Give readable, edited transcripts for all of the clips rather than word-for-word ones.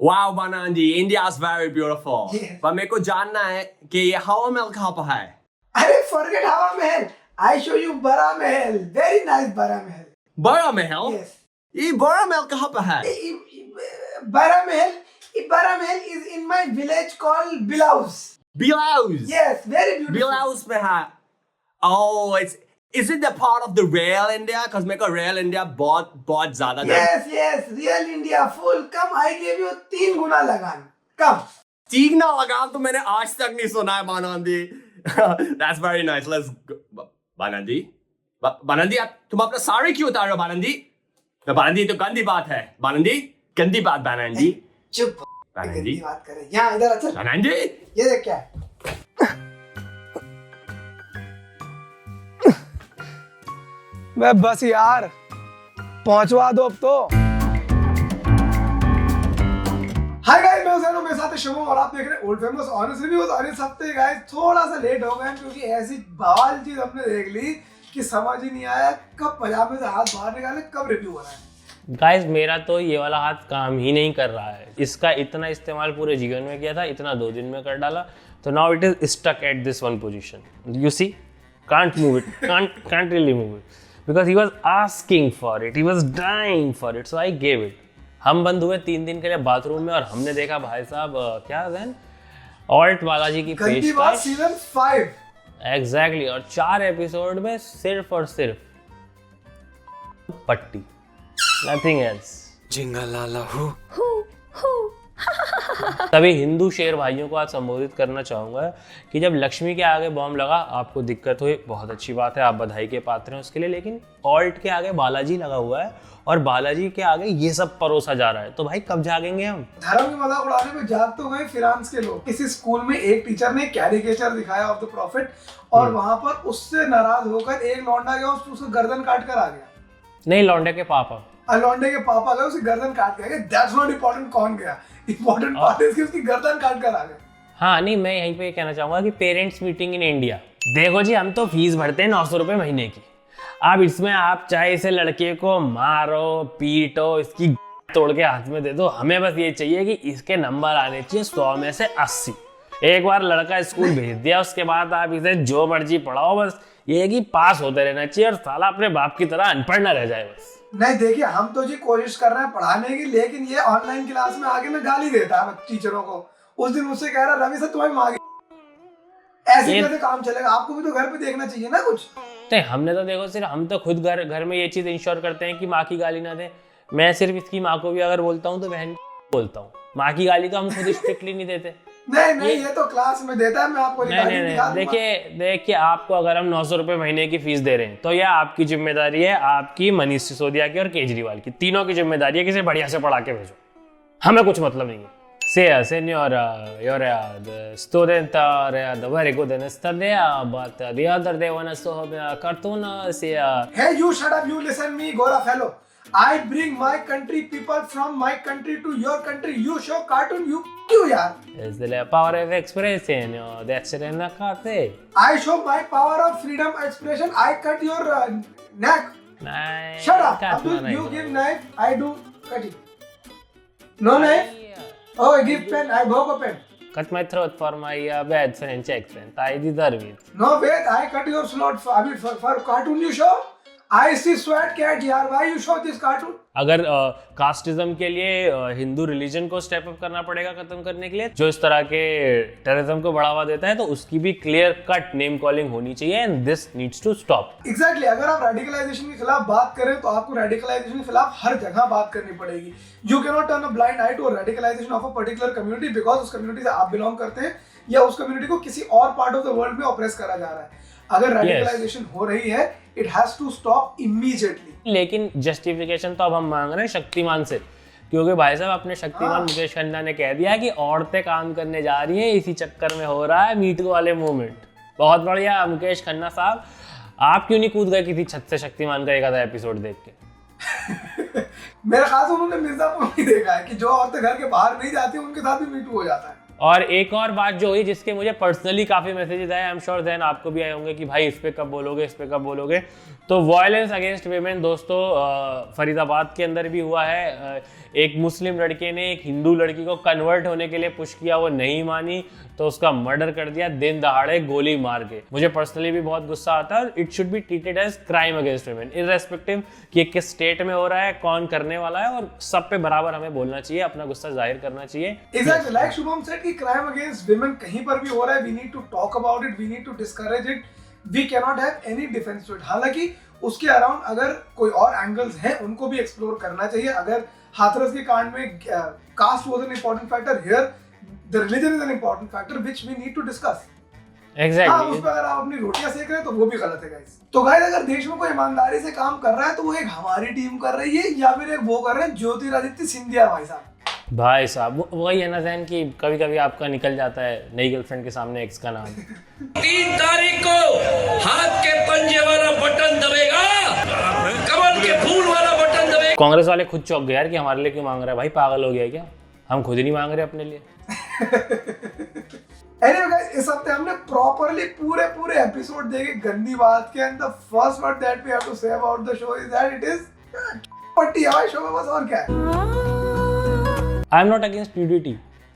Wow, Banandi, India is very beautiful. Yes. पर मेरे को जानना है कि ये हवा महल कहाँ पर है? अरे forget हवा महल. I show you बड़ा महल. Very nice बड़ा महल. बड़ा महल? Yes. ये बड़ा महल कहाँ पर है? बड़ा महल is in my village called Bilaus. Bilaus. Yes, very beautiful. Bilaus में है. Oh, is it the part of the real India? Because मेरे को real India बहुत ज़्यादा. Yes, real India full. Come, I give you 3 गुना लगान. Come. 3 गुना लगान तो मैंने आज तक नहीं सुना है बानंदी. That's very nice. Let's go. बानंदी तुम अपना साड़ी क्यों उतार रहे हो बानंदी? बानंदी तो गंदी बात है. बानंदी गंदी बात बानंदी. चुप. बानंदी गंदी बात करे. यहाँ इधर अच्छा. बानंदी ये देख क्या है? बस यार पहुंचवा दो अब तो. हाय गाइस, मैं हूं मेरे साथ शुभम और आप देख रहे हैं ओल्ड फेमस ऑनेस्ट रिव्यूज. और इस हफ्ते गाइस थोड़ा सा लेट हो गए क्योंकि ऐसी बवाल चीज हमने देख ली कि समझ ही नहीं आया कब पजामे से हाथ बाहर निकाले, कब रिव्यू हो रहा है. गाइस मेरा तो ये वाला हाथ काम ही नहीं कर रहा है. इसका इतना इस्तेमाल पूरे जीवन में किया था, इतना 2 दिन में कर डाला, तो now it is stuck at this one position. You see, can't move it, can't really move it because he was asking for it, he was dying for it, so I gave it. हम बंद हुए 3 दिन के लिए bathroom में और हमने देखा भाई साहब क्या देन ऑल्ट बालाजी की पेशकश सीजन 5 एग्जैक्टली. और 4 एपिसोड में सिर्फ और सिर्फ पट्टी, नथिंग एल्स. जिंगलाला हूँ. तभी हिंदू शेर भाइयों को आज संबोधित करना चाहूँगा कि जब लक्ष्मी के आगे बॉम्ब लगा आपको दिक्कत हुई, बहुत अच्छी बात है, आप बधाई के पात्र हैं उसके लिए. लेकिन ऑल्ट के आगे बालाजी लगा हुआ है और बालाजी के आगे ये सब परोसा जा रहा है, तो भाई कब जागेंगे हम? धर्म की मजाक उड़ाने में जाग तो गए फ्रांस के लोग. किसी स्कूल में एक टीचर ने कैरिकेचर दिखाया ऑफ द प्रॉफिट और वहां पर उससे नाराज होकर एक लौंडा गया, उसको गर्दन काट कर आ गया. नहीं, लौंडे के पापा. लौंडे के पापा गए, उसकी गर्दन काट के आ गए. दैट्स नॉट इंपॉर्टेंट कौन गया, इंपॉर्टेंट पार्ट है कि उसकी गर्दन काट कर आ गए. हाँ नहीं, मैं यहीं पे कहना चाहूँगा कि पेरेंट्स मीटिंग इन इंडिया. देखो जी, हम तो फीस भरते हैं 900 रुपये महीने की. अब इसमें आप चाहे इसे लड़के को मारो पीटो, इसकी तोड़ के हाथ में दे दो, हमें बस ये चाहिए कि इसके नंबर आने चाहिए 100 में से 80. एक बार लड़का स्कूल भेज दिया, उसके बाद आप इसे जो मर्जी पढ़ाओ, बस ये है कि पास होते रहना चाहिए और साला अपने बाप की तरह अनपढ़ ना रह जाए बस. नहीं देखिए, हम तो जी कोशिश कर रहे हैं पढ़ाने की, लेकिन ये ऑनलाइन क्लास में आके ना गाली देता है टीचरों को. उस दिन मुझसे कह रहा, रवि सर तुम्हारी माँ की. ऐसे कैसे काम चलेगा? आपको भी तो घर पे देखना चाहिए ना कुछ. नहीं, हमने तो देखो सिर्फ हम तो खुद घर में ये चीज इंश्योर करते हैं कि माँ की गाली ना दे. मैं सिर्फ इसकी माँ को भी अगर बोलता हूँ तो बहन बोलता हूँ. माँ की गाली तो हम खुद स्ट्रिक्टली नहीं देते. नहीं ये तो क्लास में देता है. मैं आपको नहीं, देखिए आपको अगर हम 900 रुपये महीने की फीस दे रहे हैं तो यह आपकी जिम्मेदारी है, आपकी, मनीष सिसोदिया की और केजरीवाल की, तीनों की जिम्मेदारी है कि इसे बढ़िया से पढ़ा के भेजो. हमें कुछ मतलब नहीं है. Senora, you're the student are the very good in study, but the other day when I saw a cartoon, Hey, you shut up, you listen me, Gora fellow. I bring my country people from my country to your country. You show cartoon, you yaar. It's the power of expression, that's it in the cartoon. I show my power of freedom expression. I cut your neck. Shut up. Abdul, you give knife, I do cutting. No knife? Oh, give pen. I go pen. Cut my throat for my bad friend, Czech friend. I deserve it. No, wait. I cut your throat for cartoon you show. I see sweat cat yaar. Why you show this cartoon? अगर casteism के लिए Hindu religion को step up करना पड़ेगा खत्म करने के लिए, जो इस तरह के टेररिज्म को बढ़ावा देता है, तो उसकी भी क्लियर कट नेम कॉलिंग होनी चाहिए and this needs to stop. Exactly. अगर आप रेडिकलाइजेशन के खिलाफ बात करें तो आपको रेडिकलाइजेशन के खिलाफ हर जगह बात करनी पड़ेगी. You can not turn a blind eye to radicalisation of a particular community because उस कम्युनिटी से आप बिलोंग करते हैं या उस कम्युनिटी को किसी और पार्ट ऑफ द वर्ल्ड में ऑप्रेस करा जा रहा है. अगर रेडिकलाइजेशन हो रही है, it has to stop immediately. लेकिन जस्टिफिकेशन तो अब हम मांग रहे हैं शक्तिमान से, क्योंकि भाई साहब अपने शक्तिमान मुकेश खन्ना ने कह दिया कि औरतें काम करने जा रही हैं, इसी चक्कर में हो रहा है मीट वाले मूवमेंट. बहुत बढ़िया मुकेश खन्ना साहब, आप क्यों नहीं कूद गए किसी छत से शक्तिमान का एक आधा एपिसोड देख के? मेरे ख्याल से उन्होंने मिर्जापुर में देखा है कि जो औरतें घर के बाहर नहीं जाती उनके साथ भी मीटू हो जाता है. और एक और बात जो हुई जिसके मुझे पर्सनली काफ़ी मैसेजेस आए, आई एम श्योर दैन आपको भी आए होंगे कि भाई इस पे कब बोलोगे, इस पे कब बोलोगे। तो वायलेंस अगेंस्ट वीमेन दोस्तों फरीदाबाद के अंदर भी हुआ है। एक मुस्लिम लड़के ने एक हिंदू लड़की को कन्वर्ट होने के लिए पुश किया, वो नहीं मानी तो उसका मर्डर कर दिया दिन दहाड़े गोली मार के। मुझे पर्सनली भी बहुत गुस्सा आता है और it should be treated as crime against women irrespective कि किस स्टेट में हो रहा है, कौन करने वाला है, और सब पे बराबर हमें बोलना चाहिए, अपना गुस्सा जाहिर करना चाहिए। Exactly, like शुभम said कि क्राइम अगेंस्ट विमेन कहीं पर भी हो रहा है, we need to talk about it, we need to discourage it, we cannot have any defense to it। हालांकि उसके अराउंड अगर कोई और एंगल्स हैं उनको भी एक्सप्लोर करना चाहिए। अगर हाथरस के कांड में caste was an important factor, here the religion is an important factor which we need to discuss. Exactly. उस पर अगर आप अपनी रोटियां सेक रहे हैं तो वो भी गलत है गाइस। तो गाइस अगर देश में कोई ईमानदारी से काम कर रहा है तो वो एक हमारी टीम कर रही है या फिर एक वो कर रहे हैं ज्योतिरादित्य सिंधिया भाई साहब वही है ना जैन कि कभी कभी आपका निकल जाता है नई गर्लफ्रेंड के सामने एक्स का नाम। 3 तारीख को हाथ के पंजे वाला बटन दबेगा, कमल के फूल वाला बटन दबेगा। कांग्रेस वाले खुद चौंक गए यार कि हमारे लिए क्यों मांग रहा है, भाई पागल हो गया है क्या, हम खुद ही नहीं मांग रहे अपने लिए। Anyway guys, इस हफ्ते हमने प्रॉपरली पूरे एपिसोड देखे गंदी बात के, and the first word that we have to say about the show is that it is पट्टी है शो में, बस और क्या है। I am not against nudity,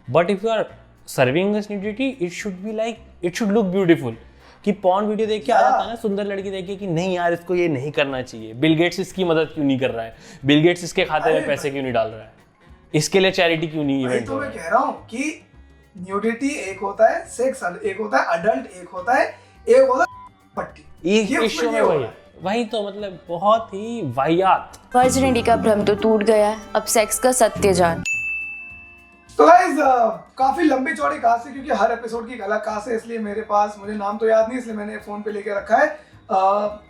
but if you are serving this nudity, it should be like, it should look beautiful। कि porn video देख के आ जाता है ना सुंदर लड़की देख के कि नहीं यार इसको ये नहीं करना चाहिए, बिल गेट्स इसकी मदद क्यों नहीं कर रहा है, बिल गेट्स इसके खाते में पैसे क्यों नहीं डाल रहा है, इसके लिए चैरिटी क्यों नहीं इवेंट हो रहा है। मैं कह रहा हूँ कि न्यूडिटी एक होता है, सेक्स एक होता है, अडल्ट एक होता है, एक होता है पट्टी। ये शो में वही तो मतलब बहुत ही वाहियात। वर्जिनिटी का भ्रम तो टूट गया है, अब सेक्स का सत्य जान। तो गाइस काफी लंबी चौड़ी कास्ट है क्योंकि हर एपिसोड की एक अलग कास्ट है, इसलिए मेरे पास मुझे नाम तो याद नहीं, इसलिए मैंने फोन पे लेके रखा है।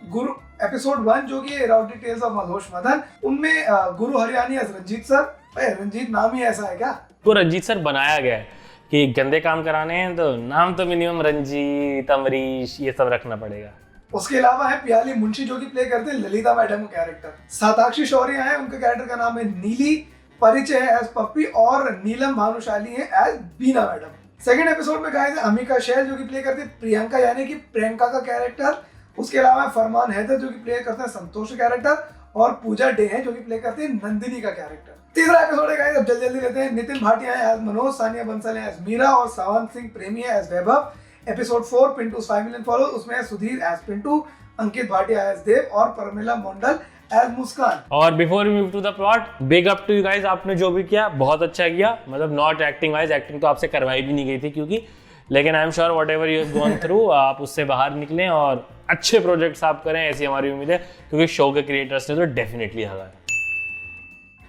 गुरु एपिसोड 1 जो कि rowdy tales of Madhosh Madan, उनमें गुरु हरियाणी एज रंजीत सर। भाई रंजीत नाम ही ऐसा है क्या? तो रंजीत सर बनाया गया है कि गंदे काम कराने हैं तो नाम तो मिनिमम रंजीत, अमरीश ये सब रखना पड़ेगा। उसके अलावा है पियाली मुंशी जो कि प्ले करते हैं ललिता मैडम का कैरेक्टर। साताक्षी शौर्य है, उनका कैरेक्टर का नाम है नीली, परिचय है एज पप्पी, और नीलम भानुशाली है एज बीना मैडम। सेकंड एपिसोड में गाइस अमिका शैल जो कि प्ले करते हैं प्रियंका यानी कि प्रियंका का कैरेक्टर। उसके अलावा फरमान हैदर जो कि प्ले करते हैं संतोष का कैरेक्टर, और पूजा डे है जो कि प्ले करते हैं नंदिनी का कैरेक्टर। तीसरा एपिसोड है गाइस, अब जल्दी लेते हैं। नितिन भाटिया है एज मनोज, सानिया बंसल है एज मीरा, और सावन सिंह प्रेमी है as Vaibhav. Episode 4 Pintu's 5 million followers, उसमें है सुधीर एज पिंटू, अंकित भाटिया एज देव, और परमिला मंडल एज मुस्कान। और before we move to the plot, big up to you guys, आपने जो भी किया बहुत अच्छा किया। मतलब नॉट एक्टिंग वाइज, एक्टिंग तो आपसे करवाई भी नहीं गई थी क्योंकि, लेकिन I am sure what ever you have gone through आप उससे बाहर निकलें और अच्छे प्रोजेक्ट्स आप करें, ऐसी हमारी उम्मीद है क्योंकि शो के क्रिएटर्स ने तो डेफिनेटली हगा है।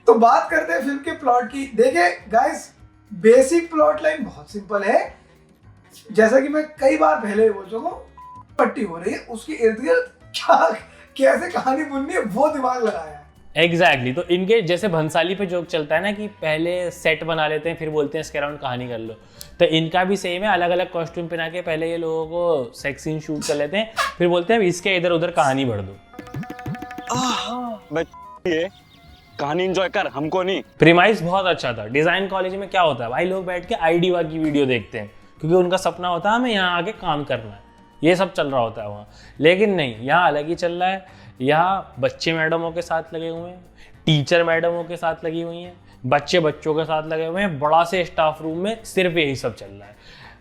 तो बात करते हैं फिल्म के प्लॉट की। देखिए गाइस, बेसिक प्लॉट लाइन बहुत सिंपल है, जैसा कि मैं कई बार पहले बोल चुका हूँ, पट्टी हो रही है, उसके इर्द गिर्द क्या कैसे कहानी बुननी है वो दिमाग लगाया है। एग्जैक्टली तो इनके जैसे भंसाली पे जोक चलता है ना कि पहले सेट बना लेते हैं फिर बोलते हैं इसके अराउंड कहानी कर लो, तो इनका भी सेम है। अलग अलग कॉस्ट्यूम पहना के पहले ये लोगों को सेक्स सीन शूट कर लेते हैं, फिर बोलते हैं इसके इधर उधर कहानी भर दो। ये कहानी एंजॉय कर, हमको नहीं। प्रीमाइस बहुत अच्छा था। डिजाइन कॉलेज में क्या होता है भाई, लोग बैठ के आईडीवा की वीडियो देखते हैं क्योंकि उनका सपना होता है हमें यहाँ आके काम करना है, ये सब चल रहा होता है वहाँ। लेकिन नहीं, यहाँ अलग ही चल रहा है। यहाँ बच्चे मैडमों के साथ लगे हुए हैं, टीचर मैडमों के साथ लगी हुई हैं, बच्चे बच्चों के साथ लगे हुए हैं, बड़ा से स्टाफ रूम में सिर्फ यही सब चल रहा है।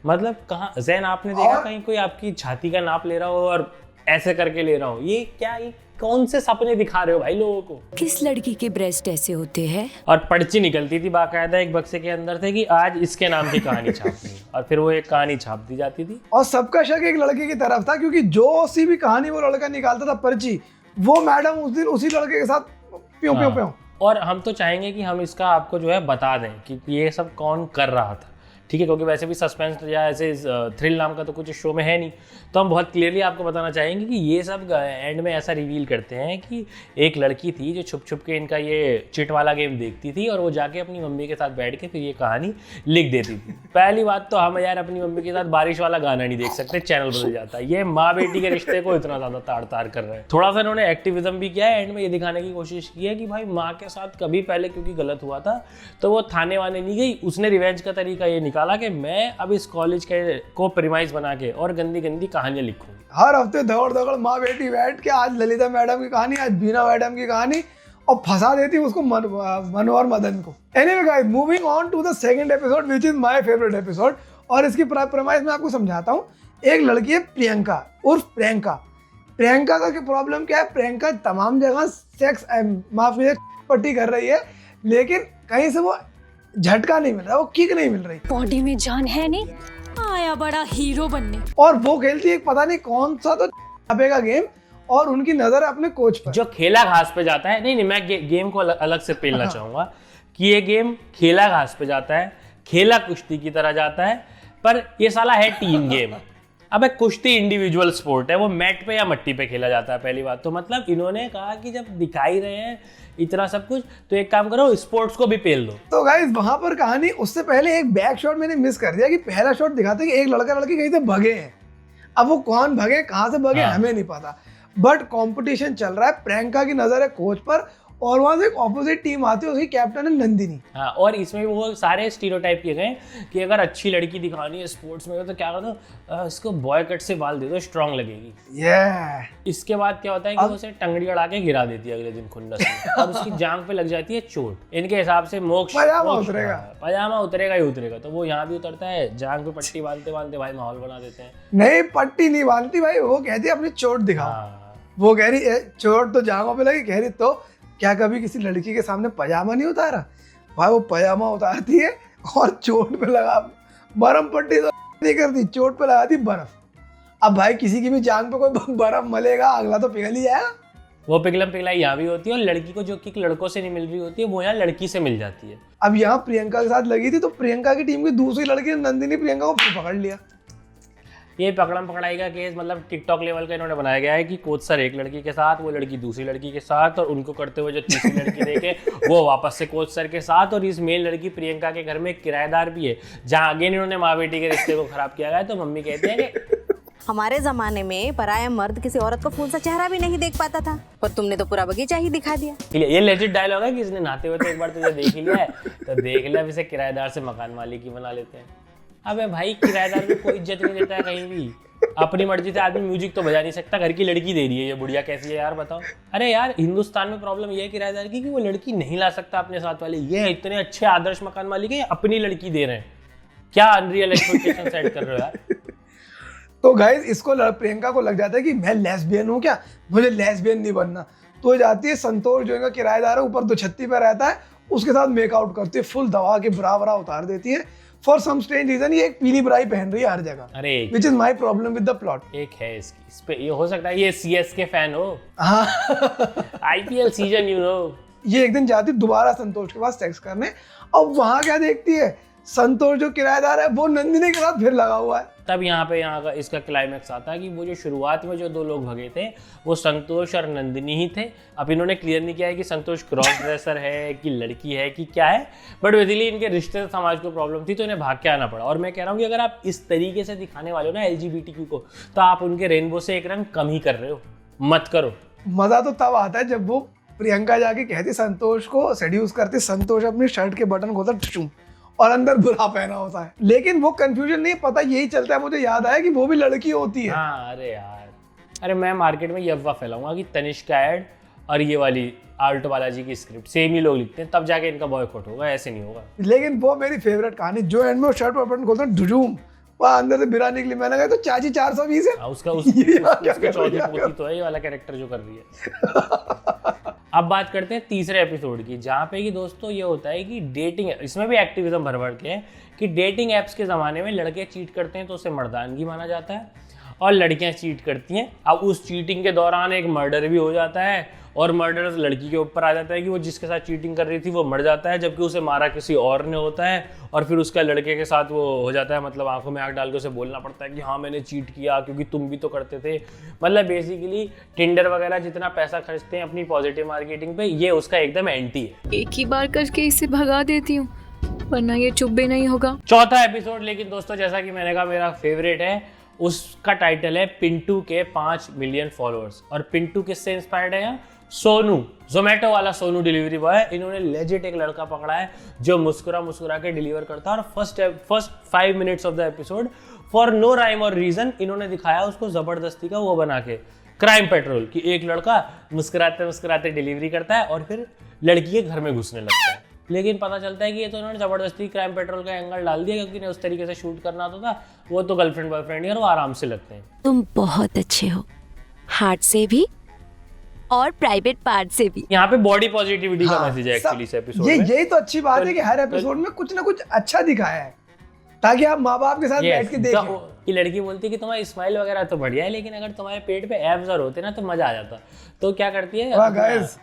मतलब कहाँ जैन आपने देखा कहीं कोई आपकी छाती का नाप ले रहा हो और ऐसे करके ले रहा हो? ये क्या, ये कौन से सपने दिखा रहे हो भाई लोगों को? किस लड़की के ब्रेस्ट ऐसे होते हैं? और पर्ची निकलती थी बाकायदा एक बक्से के अंदर थे कि आज इसके नाम की कहानी छापनी है, और फिर वो एक कहानी छाप दी जाती थी। और सबका शक एक लड़के की तरफ था क्योंकि जो सी भी कहानी वो लड़का निकालता था पर्ची, वो मैडम उस दिन उसी लड़के के साथ प्यों प्यों प्यों। और हम तो चाहेंगे कि हम इसका आपको जो है बता दें कि ये सब कौन कर रहा था, ठीक है, क्योंकि वैसे भी सस्पेंस या ऐसे थ्रिल नाम का तो कुछ इस शो में है नहीं, तो हम बहुत क्लियरली आपको बताना चाहेंगे कि ये सब एंड में ऐसा रिवील करते हैं कि एक लड़की थी जो छुप छुप के इनका ये चिट वाला गेम देखती थी और वो जाके अपनी मम्मी के साथ बैठ के फिर ये कहानी लिख देती थी। पहली बात तो हम यार अपनी मम्मी के साथ बारिश वाला गाना नहीं देख सकते, चैनल बदल जाता है। ये माँ बेटी के रिश्ते को इतना ज़्यादा ताड़ ताड़ कर रहे हैं। थोड़ा सा इन्होंने एक्टिविज्म भी किया है, एंड में ये दिखाने की कोशिश की है कि भाई माँ के साथ कभी पहले क्योंकि गलत हुआ था तो वो थाने वाने नहीं गई, उसने रिवेंज का तरीका ये निकाल डाला कि मैं अब इस कॉलेज के को प्रीमाइस बना के और गंदी गंदी कहानियां लिखूंगा। हर हफ्ते दौड़ माँ बेटी बैठ के आज ललिता मैडम की कहानी, आज बीना मैडम की कहानी, और फंसा देती उसको मनु और मदन को। Anyway guys, moving on to the second episode which is my favourite episode. और इसकी प्रेमाइस मैं आपको समझाता हूँ। एक लड़की है प्रियंका उर्फ प्रियंका। प्रियंका का प्रॉब्लम क्या है? प्रियंका तमाम जगह सेक्स माफी पट्टी कर रही है, लेकिन कहीं से वो झटका नहीं मिल रहा, वो किक नहीं मिल रही। बॉडी में जान है नहीं, आया बड़ा हीरो बनने। और वो खेलती है पता नहीं कौन सा तो का गेम, और उनकी नजर है अपने कोच पर जो खेला घास पे जाता है। नहीं मैं गेम को अलग से पेलना चाहूंगा कि ये गेम खेला घास पे जाता है, खेला कुश्ती की तरह जाता है, पर ये साला है टीम गेम। अब कुश्ती इंडिविजुअल स्पोर्ट है, वो मैट पे या मट्टी पे खेला जाता है। पहली बात तो मतलब इन्होंने कहा कि जब दिखाई रहे हैं इतना सब कुछ, तो एक काम करो स्पोर्ट्स को भी पेल दो। तो गाइस वहां पर कहानी, उससे पहले एक बैक शॉट मैंने मिस कर दिया कि पहला शॉट दिखाते कि एक लड़का लड़की कहीं से भगे हैं। अब वो कौन भगे, कहाँ से भगे, हमें नहीं पता, बट कंपटीशन चल रहा है। प्रियंका की नजर है कोच पर, और वहां से एक ऑपोजिट टीम आती है, उसकी कैप्टन है नंदिनी। हाँ, और इसमें वो सारे स्टीरियोटाइप किए गए कि अगर अच्छी लड़की दिखानी है स्पोर्ट्स में तो क्या कर दो, इसको बॉय कट से बाल दे दो, स्ट्रांग लगेगी। इसके बाद क्या होता है कि वो उसे टंगड़ी अड़ा के गिरा देती है अगले दिन खुन्नस में, और उसकी जांग पे लग जाती है चोट। इनके हिसाब से मोक्ष पजामा उतरेगा ही उतरेगा। तो वो यहाँ भी उतरता है, जांग पे पट्टी बांधते बांधते भाई माहौल बना देते हैं। नहीं, पट्टी नहीं बांधती भाई, वो कहती है अपनी चोट दिखाओ। वो कह रही चोट तो जांघों पे लगी, कह रही तो क्या कभी किसी लड़की के सामने पजामा नहीं उतारा? भाई वो पजामा उतारती है और चोट पे लगा, बर्फ पट्टी तो नहीं करती, चोट पे लगाती बर्फ। अब भाई किसी की भी जांग पे कोई बर्फ मलेगा, अगला तो पिघल ही जाएगा। वो पिघलम पिघलाई यहाँ भी होती है, और लड़की को जो किक लड़कों से नहीं मिल रही होती है वो यहाँ लड़की से मिल जाती है। अब यहाँ प्रियंका के साथ लगी थी, तो प्रियंका की टीम की दूसरी लड़की नंदिनी प्रियंका को पकड़ लिया। ये पकड़म पकड़ाई का केस मतलब टिकटॉक लेवल का इन्होंने बनाया गया है कि कोच सर एक लड़की के साथ, वो लड़की दूसरी लड़की के साथ, और उनको करते हुए जो तीसरी लड़की देखे वो वापस से कोच सर के साथ। और इस मेन लड़की प्रियंका के घर में एक किराएदार भी है, जहाँ अगेन इन्होंने माँ बेटी के रिश्ते को खराब किया गया है। तो मम्मी कहते हैं कि हमारे जमाने में पराया मर्द किसी औरत का फूल सा चेहरा भी नहीं देख पाता था, पर तुमने तो पूरा बगीचा ही दिखा दिया। ये लेजिट डायलॉग है कि इसने नहाते हुए तो एक बार तुझे देख ही लिया है, तो देख लिया, इसे किराएदार से मकान मालिक ही बना लेते हैं। अबे भाई किराएदार को कोई इज्जत नहीं देता है कहीं भी। अपनी मर्जी से आदमी म्यूजिक तो बजा नहीं सकता, घर की लड़की दे रही है, ये बुढ़िया कैसी है यार बताओ। अरे यार हिंदुस्तान में प्रॉब्लम ये है किराएदार की कि वो लड़की नहीं ला सकता अपने साथ वाले। ये इतने अच्छे आदर्श मकान मालिक है, अपनी लड़की दे रहे हैं, क्या अनरियल एक्सपेक्टेशन सेट कर रहे हो यार। तो गाइस इसको प्रियंका को लग जाता है कि मैं लेस्बियन हूँ क्या, मुझे लेस्बियन नहीं बनना। तो जाती है संतोष जो इनका किराएदार है, ऊपर 2 छत्ती पे रहता है, उसके साथ मेकआउट करती है, फुल दवा के बरा उतार देती है। फॉर सम स्ट्रेंज रीजन ये एक पीली ब्राई पहन रही है हर जगह, अरे which is my problem with the plot. एक है इसकी, इस पे ये हो सकता है ये सीएसके फैन हो, हाँ आईपीएल सीजन यू नो। ये एक दिन जाती दोबारा संतोष के पास सेक्स करने, और वहां क्या देखती है, संतोष जो किराएदार है वो नंदिनी के साथ फिर लगा हुआ है। तब यहाँ का इसका क्लाइमैक्स आता है कि वो जो शुरुआत में जो 2 लोग भगे थे वो संतोष और नंदिनी ही थे। अब इन्होंने क्लियर नहीं किया है कि संतोष क्रॉस ड्रेसर है कि लड़की है कि क्या है, बट बेसिकली इनके रिश्ते से समाज को प्रॉब्लम थी तो इन्हें भाग के आना पड़ा। और मैं कह रहा हूँ कि अगर आप इस तरीके से दिखाने वाले हो ना LGBTQ को, तो आप उनके रेनबो से एक रंग कम ही कर रहे हो, मत करो। मजा तो तब आता है जब वो प्रियंका जाके कहती संतोष को सेड्यूस करती, संतोष अपनी शर्ट के बटन खोलता और अंदर बुरा पहना होता है, लेकिन वो कंफ्यूजन नहीं पता यही चलता है। मुझे याद आया कि वो भी लड़की होती है। हाँ अरे यार, अरे मैं मार्केट में ये अफवाह फैलाऊंगा कि तनिष्का ऐड और ये वाली आल्टो बालाजी की स्क्रिप्ट सेम ही लोग लिखते हैं, तब जाके इनका बॉयकॉट होगा, ऐसे नहीं होगा। लेकिन वो मेरी फेवरेट कहानी, जो एंड में शर्ट पर बटन खोलता डुडूम, वहाँ अंदर से बिरा निकली, मैंने कहा तो चाची 420 है। उसकी चौथी पोती तो है ये वाला कैरेक्टर जो कर रही है। अब बात करते हैं तीसरे एपिसोड की, जहाँ पे कि दोस्तों ये होता है कि डेटिंग, इसमें भी एक्टिविज्म भर के है कि डेटिंग ऐप्स के ज़माने में लड़के चीट करते हैं तो उसे मर्दानगी माना जाता है, और लड़कियां चीट करती हैं। अब उस चीटिंग के दौरान एक मर्डर भी हो जाता है, और मर्डर लड़की के ऊपर आ जाता है कि वो जिसके साथ चीटिंग कर रही थी वो मर जाता है, जबकि उसे मारा किसी और ने होता है। और फिर उसका लड़के के साथ वो हो जाता है, मतलब आंखों में आंख डाल के उसे बोलना पड़ता है कि हाँ मैंने चीट किया क्योंकि तुम भी तो करते थे। मतलब बेसिकली टिंडर वगैरह जितना पैसा खर्चते हैं अपनी पॉजिटिव मार्केटिंग पे, ये उसका एकदम एंटी है। एक ही बार करके इसे भगा देती हूँ, वरना ये चुप भी नहीं होगा। चौथा एपिसोड, लेकिन दोस्तों जैसा कि मैंने कहा मेरा फेवरेट है, उसका टाइटल है पिंटू के 5 मिलियन फॉलोअर्स। और पिंटू किससे इंस्पायर्ड है? सोनू जोमेटो वाला सोनू डिलीवरी बॉय, इन्होंने लेजिट एक लड़का पकड़ा है जो मुस्कुरा मुस्कुरा के डिलीवर करता है, और first 5 minutes of the episode for no rhyme और रीजन इन्होंने दिखाया उसको जबरदस्ती का वो बना के क्राइम पेट्रोल कि एक लड़का मुस्कुराते मुस्कुराते डिलीवरी करता है और फिर लड़की के घर में घुसने लगता है। लेकिन पता चलता है कि ये तो इन्होंने जबरदस्ती क्राइम पेट्रोल का एंगल डाल दिया, क्योंकि उस तरीके से शूट करना होता था। वो तो गर्लफ्रेंड बॉयफ्रेंड है, वो आराम से लगते हैं। तुम बहुत अच्छे हो, हार्ट से भी और प्राइवेट पार्ट से भी। यहाँ पे बॉडी पॉजिटिविटी का मैसेज है एक्चुअली इस एपिसोड में। यही तो अच्छी बात है कि हर एपिसोड में कुछ ना कुछ अच्छा दिखाया है, ताकि आप माँ बाप के साथ बैठ के देखें। कि लड़की बोलती है कि तुम्हारी स्माइल वगैरह तो बढ़िया है, लेकिन अगर तुम्हारे पेट पे एब्स और होते ना तो मजा आ जाता। तो क्या करती है, गाइस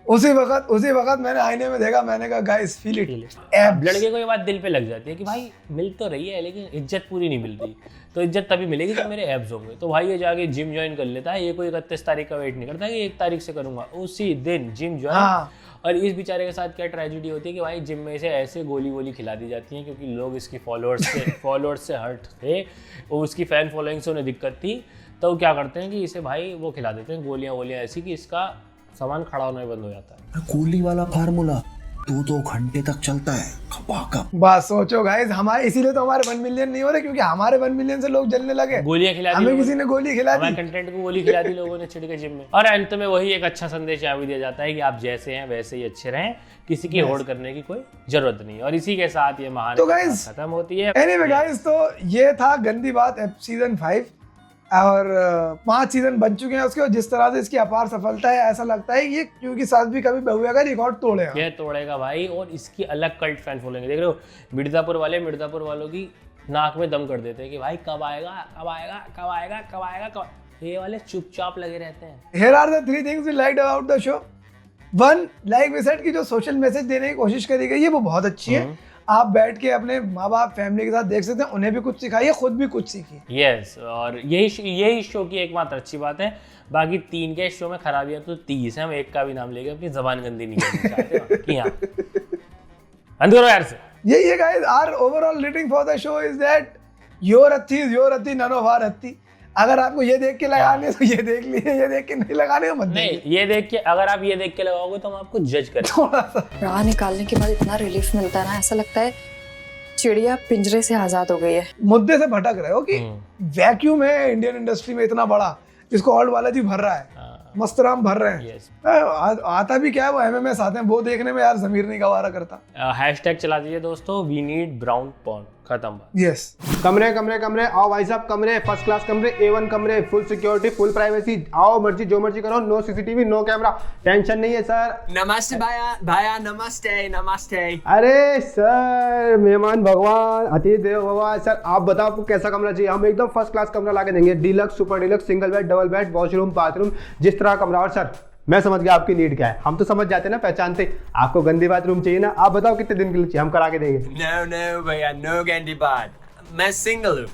उसी वक्त मैंने आईने में देखा, मैंने कहा गाइस फील इट। लड़के को ये बात दिल पे लग जाती है कि भाई मिल तो रही है लेकिन इज्जत पूरी नहीं मिल रही, तो इज्जत तभी मिलेगी जब मेरे एब्स होंगे। तो भाई ये जाके जिम ज्वाइन कर लेता है। ये कोई 31 तारीख का वेट नहीं करता कि 1 तारीख से करूंगा, उसी दिन जिम ज्वाइन। और इस बेचारे के साथ क्या ट्रेजेडी होती है कि भाई जिम में से ऐसे गोली खिला दी जाती है, क्योंकि लोग इसकी फॉलोअर्स से हर्ट थे, और उसकी फैन फॉलोइंग से उन्हें दिक्कत थी। तो क्या करते हैं कि इसे भाई वो खिला देते हैं गोलियां ऐसी कि इसका सामान खड़ा होना बंद हो जाता है। गोली वाला फार्मूला 2 घंटे तक चलता है, खपाखप। बस सोचो गाइस, हमारे इसीलिए तो हमारे 1 मिलियन नहीं हो रहे, क्योंकि हमारे 1 मिलियन से लोग जलने लगे। गोलियां खिला दी, हमें किसी ने गोली खिला दी, हमारे कंटेंट को गोली खिला दी लोगों ने छिड़ के जिम में। और अंत में वही एक अच्छा संदेश यहाँ भी दिया जाता है कि आप जैसे हैं वैसे ही अच्छे रहें, किसी की होड़ करने की कोई जरूरत नहीं। और इसी के साथ ये महान तो गाइस खत्म होती है। एनीवे गाइस, तो ये था गंदी बात सीजन 5, और 5 सीजन बन चुके हैं उसके। और जिस तरह से इसकी अपार सफलता है, ऐसा लगता है ये क्योंकि सास भी कभी बहुआ का रिकॉर्ड तोड़ेगा। ये तोड़ेगा भाई, और इसकी अलग कल्ट फैन फॉलोइंग। देख रहे हो, मिर्जापुर वालों की नाक में दम कर देते हैं कि भाई कब आएगा। ये वाले चुपचाप लगे रहते हैं। Here are the 3 things we liked about the show. 1, like we said, कि जो सोशल मैसेज देने की कोशिश करी गई है वो बहुत अच्छी है। आप बैठ के अपने माँ बाप फैमिली के साथ देख सकते हैं, उन्हें भी कुछ सिखाइए, खुद भी कुछ सीखिए। यस, और यही शो की एकमात्र अच्छी बात है। बाकी 3 के शो में खराबियां तो 30 है, हम एक का भी नाम लेके अपनी जबान गंदी नहीं करनी चाहते कि हाँ बंद करो यार से। यही है guys, our overall rating for the show is that your अथी नन ऑफ आवर अथी। अगर आपको ये देख के लगाने तो ये देख लिए, ये देख के नहीं लगाने तो मत नहीं, ये देख के, अगर आप ये देख के लगाओगे तो हम आपको जज करें। थोड़ा सा राह निकालने के बाद इतना रिलीफ मिलता है ना, ऐसा लगता है चिड़िया पिंजरे से आजाद हो गई है। मुद्दे से भटक रहे हो कि वैक्यूम है इंडियन इंडस्ट्री में इतना बड़ा, जिसको ऑल्ड बालाजी भर रहा है, मस्तराम भर रहे हैं। आता भी क्या है, वो एमएमएस आते हैं, वो देखने में यार जमीर नहीं गवारा करता। हैशटैग चला दीजिए दोस्तों, वी नीड ब्राउन पॉर्न, खत्म। यस, कमरे आओ भाई साहब, कमरे फर्स्ट क्लास कमरे, A1 कमरे, फुल सिक्योरिटी, फुल प्राइवेसी, आओ मर्जी जो मर्जी करो, no CCTV, no camera, tension नहीं है सर। नमस्ते भैया नमस्ते। अरे सर, मेहमान भगवान, अतिथि देवो भव। सर आप बताओ आपको कैसा कमरा चाहिए, हम एकदम फर्स्ट क्लास कमरा ला के देंगे। Deluxe, super deluxe, single bed, double bed, washroom, bathroom, जिस तरह कमरा। और सर मैं समझ गया आपकी नीड क्या है, हम तो समझ जाते हैं ना, पहचानते। आपको गंदी बाथरूम चाहिए ना, आप बताओ कितने दिन के लिए चाहिए, हम करा के देंगे। नो भैया, नो गंदी बात, मैं सिंगल हूँ।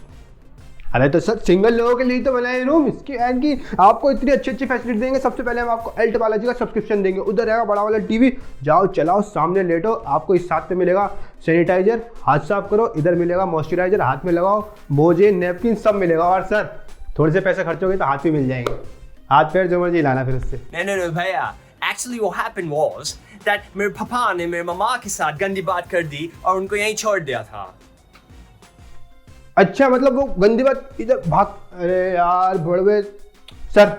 अरे तो सर सिंगल लोगों के लिए तो बनाए रूम, इसकी एंड की आपको इतनी अच्छी फैसिलिटी देंगे। सबसे पहले हम आपको एल्ट बालाजी का सब्सक्रिप्शन देंगे, उधर रहेगा बड़ा वाला टीवी, जाओ चलाओ, सामने लेटो। आपको इस साथ में मिलेगा सैनिटाइजर, हाथ साफ करो, इधर मिलेगा मॉइस्चराइजर, हाथ में लगाओ, मोजे, नैपकिन सब मिलेगा। और सर थोड़े से पैसे खर्च हो गए तो हाथ भी मिल जाएंगे, हाथ पैर जो मर्जी लाना फिर उससे। No भैया, actually what happened was that मेरे पापा ने मेरे मामा के साथ गंदी बात कर दी और उनको यहीं छोड़ दिया था। अच्छा, मतलब वो गंदी बात इधर भाग। अरे यार बड़वे सर,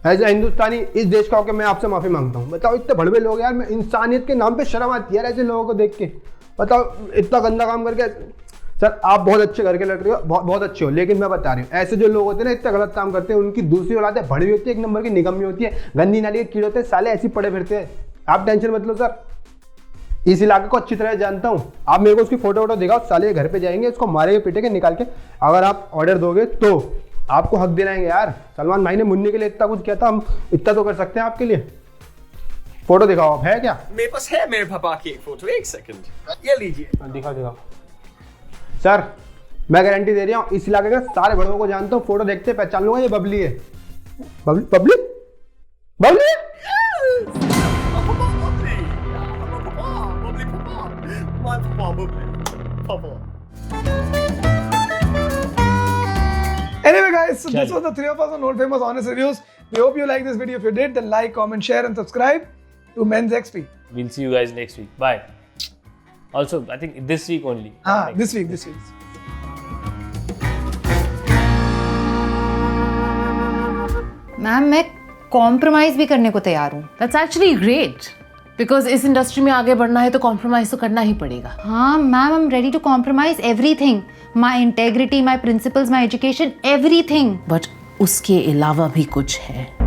एज ए हिंदुस्तानी इस देश का होकर मैं आपसे माफी मांगता हूँ। बताओ इतने बड़वे लोग यार, मैं इंसानियत के नाम पे शर्म आती है यार ऐसे लोगों को देख के। बताओ इतना गंदा काम करके। सर आप बहुत अच्छे घर के लड़के हो, बहुत अच्छे हो, लेकिन मैं बता रही हूँ ऐसे जो लोग होते हैं ना, इतना गलत काम करते हैं, उनकी दूसरी औलादें बड़ी होती है, 1 नंबर की निकम्मी होती है, गंदी नाली के कीड़े होते हैं, साले ऐसे पड़े फिरते हैं। आप टेंशन मत लो सर, इस इलाके को अच्छी तरह जानता हूँ। आप मेरे को उसकी फोटो दिखाओ, साले घर पे जाएंगे, इसको मारेंगे पीटेंगे निकाल के। अगर आप ऑर्डर दोगे तो आपको हक दिलाएंगे यार। सलमान भाई ने मुन्नी के लिए इतना कुछ किया था, हम इतना तो कर सकते हैं आपके लिए। फोटो दिखाओ, आप है क्या? मेरे पास है मेरे पापा की एक फोटो, 1 सेकंड, ये लीजिए। दिखाओ। सर मैं गारंटी दे रहा हूँ, इस इलाके के सारे बड़ों को जानता हूँ, फोटो देखते पहचान लूंगा ये बबली है। Babli Anyway guys, so this was the 3 of us on Old Famous Honest Reviews. We hope you like this video. If you did, then like, comment, share and subscribe. to Men's XP. We'll see you guys next week. Bye. Also, I think this week only. This week. Ma'am मैं compromise भी करने को तैयार हूँ. That's actually great. Because इस industry में आगे बढ़ना है तो कॉम्प्रोमाइज तो करना ही पड़ेगा. हाँ ma'am, I am ready to compromise everything. My integrity, my principles, my education, everything. But उसके अलावा भी कुछ है.